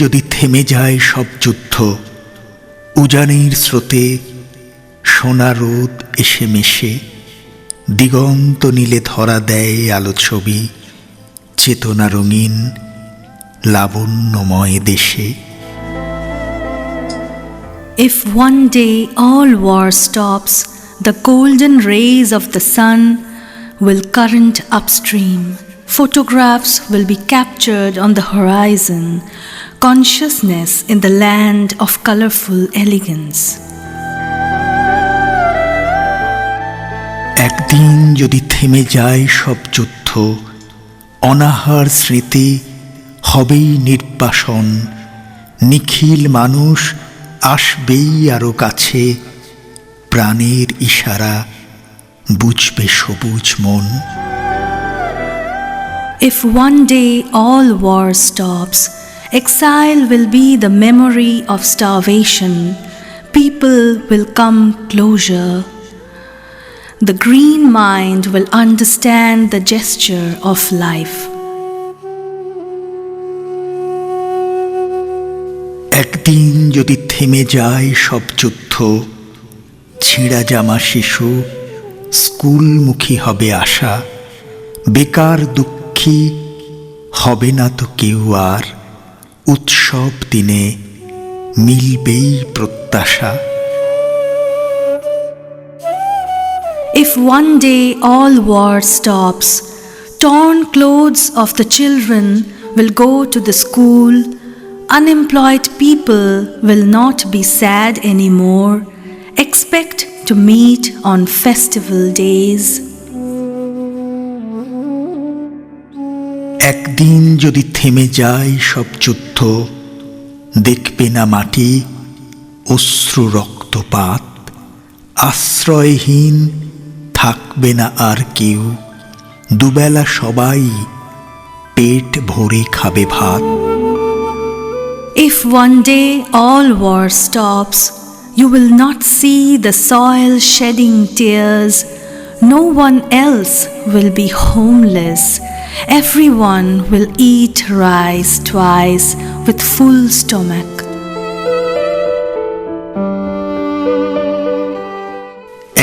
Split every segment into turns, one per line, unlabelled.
যদি থেমে যায় সব যুদ্ধ, উজানের স্রোতে সোনা রোদ এসে মেশে দিগন্ত নীলে ধরা দেয় আলো ছবি চেতনা রঙিন লাবণ্যময় দেশে।
If one day all war stops, the golden rays of the sun will current upstream. Photographs will be captured on the horizon, consciousness in the land of colorful elegance.
একদিন যদি থেমে যায় সব যুদ্ধ, অনাহার স্মৃতি হবেই নির্বাসন, নিখিল মানুষ আসবেই আরো কাছে, প্রাণের ইশারা বুঝবে সবুজ মন।
If one day all war stops, exile will be the memory of starvation. People will come closer. The green mind will understand the gesture of life.
একদিন যদি থেমে যায় সব যুদ্ধ, ছিঁড়া জামা শিশু স্কুলমুখী হবে আশা, বেকার দুঃখী হবে না তো কেউ আর, উৎসব দিনে মিলবেই প্রত্যাশা।
If one day all war stops, torn clothes of the children will go to the school, unemployed people will not be sad anymore, expect to meet on festival days.
একদিন যদি থেমে যায় সব যুদ্ধ, দেখবে না মাটি অশ্রু রক্তপাত, আশ্রয়হীন থাকবে না আর কেউ, দুবেলা সবাই পেট ভরে খাবে ভাত।
If one day all war stops, you will not see the soil shedding tears. No one else will be homeless. Everyone will eat rice twice with full stomach.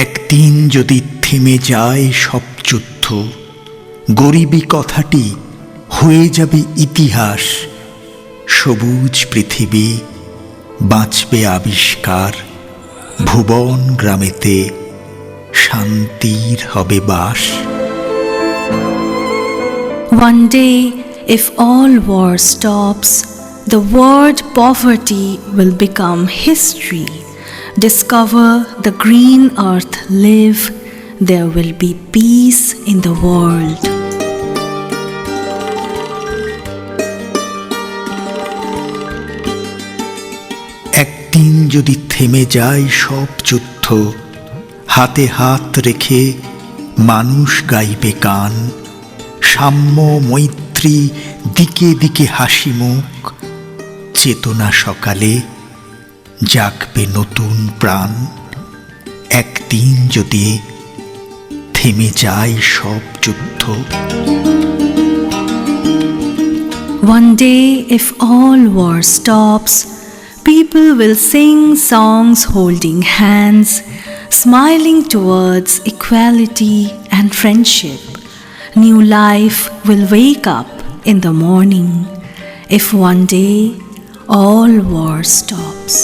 একদিন যদি থেমে যায় সব যুদ্ধ, গরিবী কথাটি হয়ে যাবে ইতিহাস, সবুজ পৃথিবী বাঁচবে আবিষ্কার, ভুবন গ্রামেতে শান্তির হবে বাস।
One day, if all war stops, the word poverty will become history. Discover the green earth live, there will be peace in the world.
একদিন যদি থেমে যায় সব যুদ্ধ, হাতে হাত রেখে মানুষ গাইবে গান, সাম্য মৈত্রী দিকে দিকে হাসি মুখ, চেতনা সকালে জাগবে নতুন প্রাণ। একদিন যদি থেমে যায় সব যুদ্ধ।
One day, if all war stops, people will sing songs holding hands, smiling towards equality and friendship. New life will wake up in the morning if one day all war stops.